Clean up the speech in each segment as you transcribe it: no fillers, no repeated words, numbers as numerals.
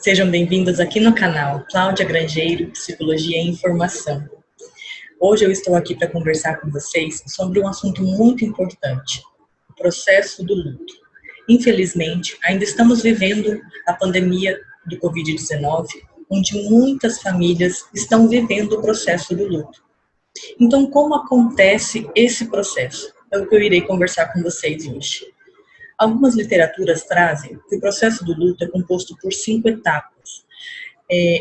Sejam bem-vindos aqui no canal Cláudia Grangeiro, Psicologia e Informação. Hoje eu estou aqui para conversar com vocês sobre um assunto muito importante, o processo do luto. Infelizmente, ainda estamos vivendo a pandemia do Covid-19, onde muitas famílias estão vivendo o processo do luto. Então, como acontece esse processo? É o que eu irei conversar com vocês hoje. Algumas literaturas trazem que o processo do luto é composto por 5 etapas.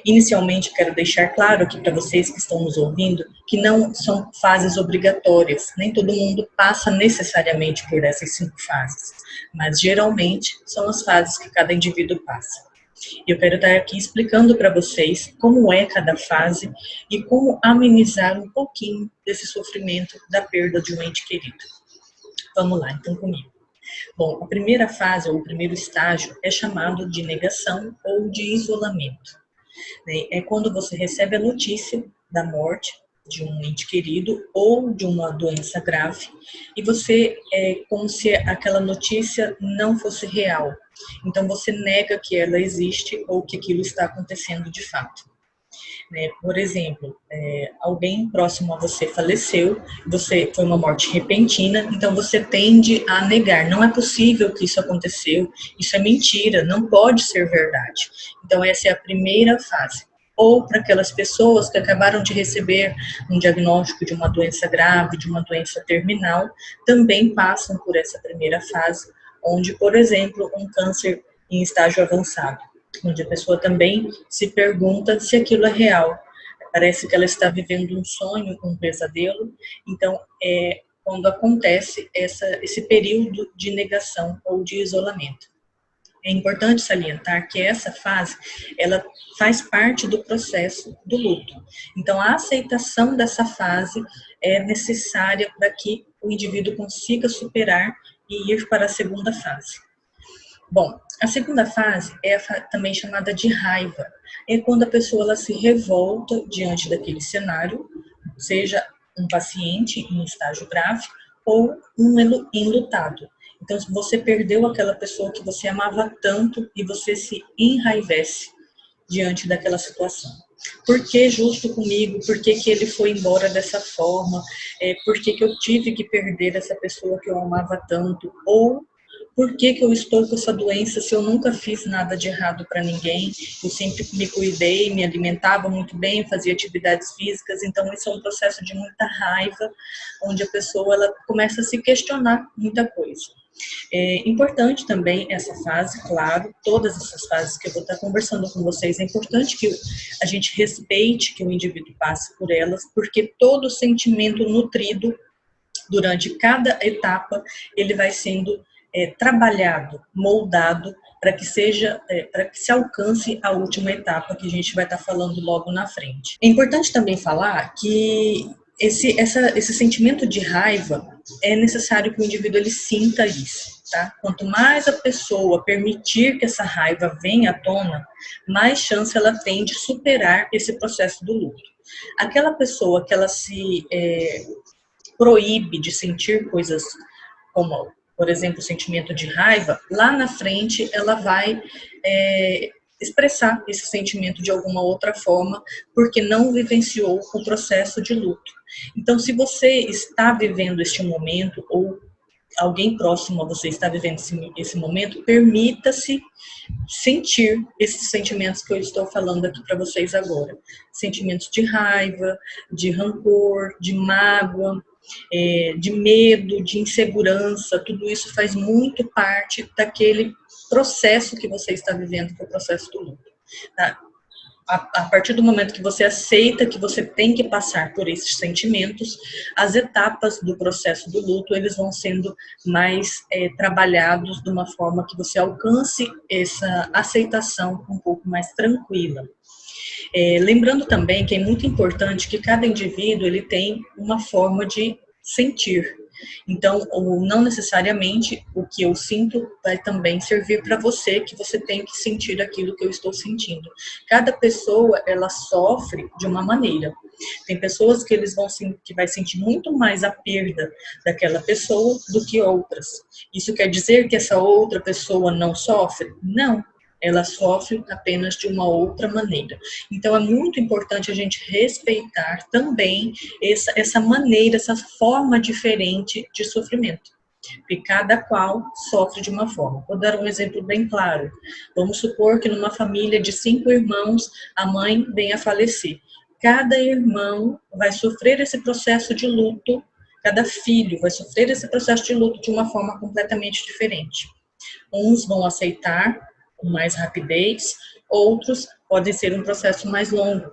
Inicialmente, quero deixar claro aqui para vocês que estão nos ouvindo que não são fases obrigatórias, nem todo mundo passa necessariamente por essas 5 fases, mas geralmente são as fases que cada indivíduo passa. Eu quero estar aqui explicando para vocês como é cada fase e como amenizar um pouquinho desse sofrimento da perda de um ente querido. Vamos lá, então, comigo. Bom, a primeira fase, ou o primeiro estágio, é chamado de negação ou de isolamento. É quando você recebe a notícia da morte de um ente querido ou de uma doença grave e você é como se aquela notícia não fosse real. Então, você nega que ela existe ou que aquilo está acontecendo de fato. Por exemplo, alguém próximo a você faleceu, foi uma morte repentina, então você tende a negar, não é possível que isso aconteceu, isso é mentira, não pode ser verdade. Então essa é a primeira fase. Ou para aquelas pessoas que acabaram de receber um diagnóstico de uma doença grave, de uma doença terminal, também passam por essa primeira fase, onde, por exemplo, um câncer em estágio avançado, onde a pessoa também se pergunta se aquilo é real. Parece que ela está vivendo um sonho, um pesadelo. Então, quando acontece esse período de negação ou de isolamento. É importante salientar que essa fase, ela faz parte do processo do luto. Então, a aceitação dessa fase é necessária para que o indivíduo consiga superar e ir para a segunda fase. Bom, a segunda fase é também chamada de raiva. É quando a pessoa ela se revolta diante daquele cenário, seja um paciente em estágio grave ou um enlutado. Então, se você perdeu aquela pessoa que você amava tanto e você se enraivece diante daquela situação. Por que justo comigo? Por que ele foi embora dessa forma? Por que eu tive que perder essa pessoa que eu amava tanto? Ou por que eu estou com essa doença se eu nunca fiz nada de errado para ninguém? Eu sempre me cuidei, me alimentava muito bem, fazia atividades físicas. Então, isso é um processo de muita raiva, onde a pessoa ela começa a se questionar muita coisa. É importante também essa fase, claro, todas essas fases que eu vou estar conversando com vocês, é importante que a gente respeite que o indivíduo passe por elas, porque todo sentimento nutrido durante cada etapa, ele vai sendo trabalhado, moldado, para que se alcance a última etapa que a gente vai estar falando logo na frente. É importante também falar que esse sentimento de raiva é necessário que o indivíduo ele sinta isso, tá? Quanto mais a pessoa permitir que essa raiva venha à tona, mais chance ela tem de superar esse processo do luto. Aquela pessoa que ela se proíbe de sentir coisas como, por exemplo, o sentimento de raiva, lá na frente ela vai expressar esse sentimento de alguma outra forma, porque não vivenciou o processo de luto. Então, se você está vivendo este momento, ou alguém próximo a você está vivendo esse momento, permita-se sentir esses sentimentos que eu estou falando aqui para vocês agora. Sentimentos de raiva, de rancor, de mágoa, de medo, de insegurança, tudo isso faz muito parte daquele processo que você está vivendo, que é o processo do luto. Tá? A partir do momento que você aceita que você tem que passar por esses sentimentos, as etapas do processo do luto, eles vão sendo mais trabalhados de uma forma que você alcance essa aceitação um pouco mais tranquila. Lembrando também que é muito importante que cada indivíduo ele tem uma forma de sentir. Então, não necessariamente o que eu sinto vai também servir para você, que você tem que sentir aquilo que eu estou sentindo. Cada pessoa, ela sofre de uma maneira. Tem pessoas que vai sentir muito mais a perda daquela pessoa do que outras. Isso quer dizer que essa outra pessoa não sofre? Não. ela sofre apenas de uma outra maneira. Então, é muito importante a gente respeitar também essa maneira, essa forma diferente de sofrimento, porque cada qual sofre de uma forma. Vou dar um exemplo bem claro. Vamos supor que numa família de 5 irmãos, a mãe venha a falecer. Cada irmão vai sofrer esse processo de luto, cada filho vai sofrer esse processo de luto de uma forma completamente diferente. Uns vão aceitar com mais rapidez, outros podem ser um processo mais longo.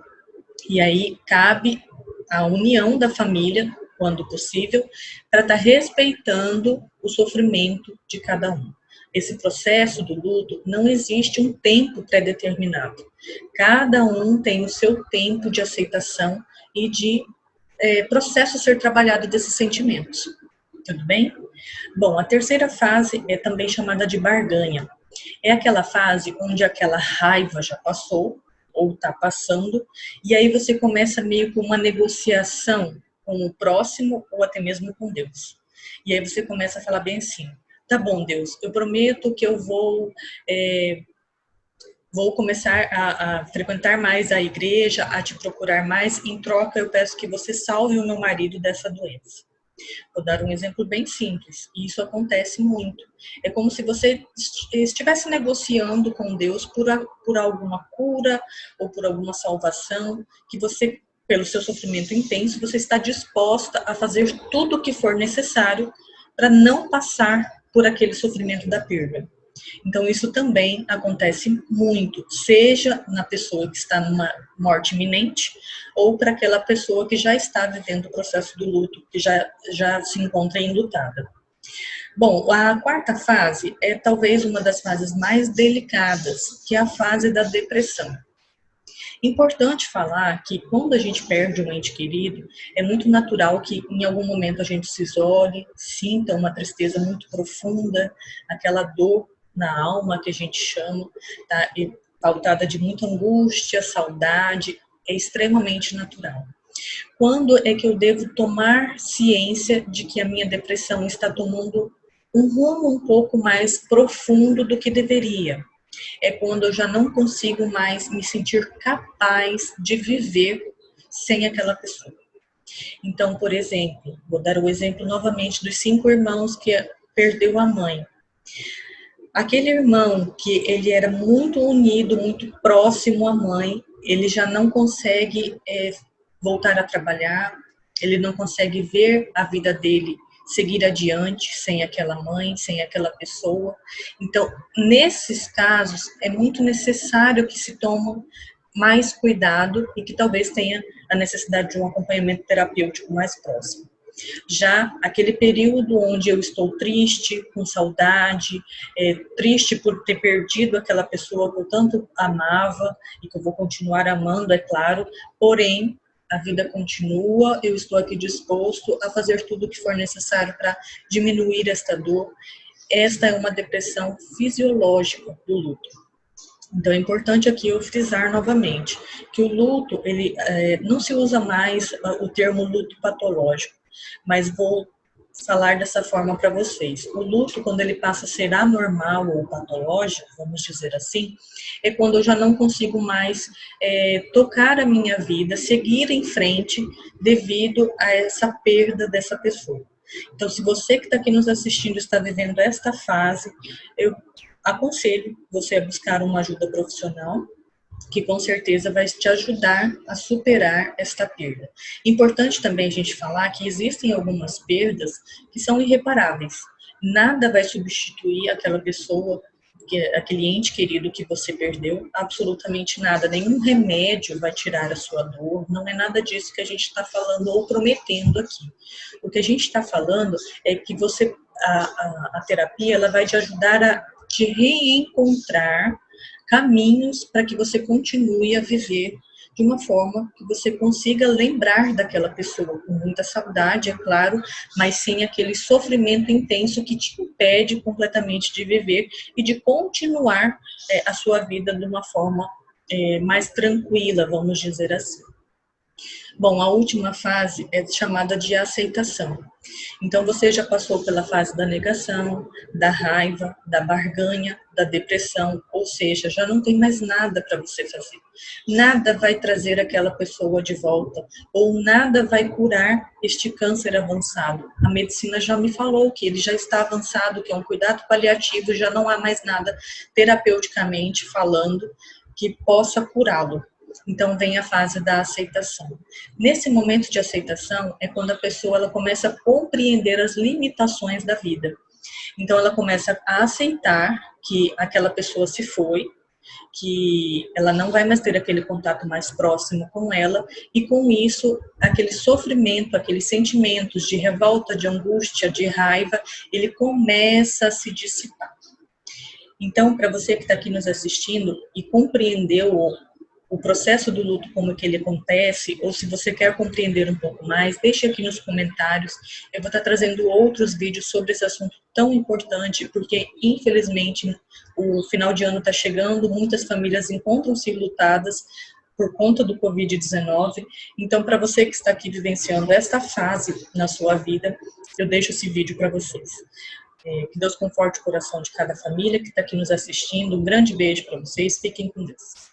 E aí cabe a união da família, quando possível, para estar respeitando o sofrimento de cada um. Esse processo do luto não existe um tempo pré-determinado. Cada um tem o seu tempo de aceitação e de processo a ser trabalhado desses sentimentos. Tudo bem? Bom, a terceira fase é também chamada de barganha. É aquela fase onde aquela raiva já passou, ou está passando, e aí você começa meio com uma negociação com o próximo, ou até mesmo com Deus. E aí você começa a falar bem assim, tá bom, Deus, eu prometo que eu vou começar a frequentar mais a igreja, a te procurar mais, em troca eu peço que você salve o meu marido dessa doença. Vou dar um exemplo bem simples, e isso acontece muito. É como se você estivesse negociando com Deus por alguma cura ou por alguma salvação, que você, pelo seu sofrimento intenso, você está disposta a fazer tudo o que for necessário para não passar por aquele sofrimento da perda. Então, isso também acontece muito, seja na pessoa que está numa morte iminente, ou para aquela pessoa que já está vivendo o processo do luto, que já se encontra enlutada. Bom, a quarta fase é talvez uma das fases mais delicadas, que é a fase da depressão. Importante falar que quando a gente perde um ente querido, é muito natural que em algum momento a gente se isole, sinta uma tristeza muito profunda, aquela dor na alma que a gente chama, tá? E pautada de muita angústia, saudade, é extremamente natural. Quando é que eu devo tomar ciência de que a minha depressão está tomando um rumo um pouco mais profundo do que deveria? É quando eu já não consigo mais me sentir capaz de viver sem aquela pessoa. Então, por exemplo, vou dar o exemplo novamente dos 5 irmãos que perdeu a mãe. Aquele irmão que ele era muito unido, muito próximo à mãe, ele já não consegue voltar a trabalhar, ele não consegue ver a vida dele seguir adiante sem aquela mãe, sem aquela pessoa. Então, nesses casos, é muito necessário que se tome mais cuidado e que talvez tenha a necessidade de um acompanhamento terapêutico mais próximo. Já aquele período onde eu estou triste, com saudade, triste por ter perdido aquela pessoa que eu tanto amava e que eu vou continuar amando, é claro, porém, a vida continua, eu estou aqui disposto a fazer tudo o que for necessário para diminuir esta dor. Esta é uma depressão fisiológica do luto. Então, é importante aqui eu frisar novamente que o luto, ele não se usa mais o termo luto patológico, mas vou falar dessa forma para vocês. O luto, quando ele passa a ser anormal ou patológico, vamos dizer assim, é quando eu já não consigo mais tocar a minha vida, seguir em frente devido a essa perda dessa pessoa. Então, se você que está aqui nos assistindo está vivendo esta fase, eu aconselho você a buscar uma ajuda profissional, que com certeza vai te ajudar a superar esta perda. Importante também a gente falar que existem algumas perdas que são irreparáveis. Nada vai substituir aquela pessoa, aquele ente querido que você perdeu, absolutamente nada. Nenhum remédio vai tirar a sua dor, não é nada disso que a gente está falando ou prometendo aqui. O que a gente está falando é que você, a terapia, ela vai te ajudar a te reencontrar caminhos para que você continue a viver de uma forma que você consiga lembrar daquela pessoa com muita saudade, é claro, mas sem aquele sofrimento intenso que te impede completamente de viver e de continuar a sua vida de uma forma mais tranquila, vamos dizer assim. Bom, a última fase é chamada de aceitação. Então, você já passou pela fase da negação, da raiva, da barganha, da depressão, ou seja, já não tem mais nada para você fazer. Nada vai trazer aquela pessoa de volta, ou nada vai curar este câncer avançado. A medicina já me falou que ele já está avançado, que é um cuidado paliativo, já não há mais nada terapeuticamente falando que possa curá-lo. Então vem a fase da aceitação. Nesse momento de aceitação é quando a pessoa ela começa a compreender as limitações da vida. Então ela começa a aceitar que aquela pessoa se foi, que ela não vai mais ter aquele contato mais próximo com ela, e com isso, aquele sofrimento, aqueles sentimentos de revolta, de angústia, de raiva, ele começa a se dissipar. Então, para você que está aqui nos assistindo e compreendeu o processo do luto, como que ele acontece, ou se você quer compreender um pouco mais, deixe aqui nos comentários. Eu vou estar trazendo outros vídeos sobre esse assunto tão importante, porque infelizmente o final de ano está chegando, muitas famílias encontram-se lutadas por conta do Covid-19. Então, para você que está aqui vivenciando esta fase na sua vida, eu deixo esse vídeo para vocês. Que Deus conforte o coração de cada família que está aqui nos assistindo. Um grande beijo para vocês. Fiquem com Deus.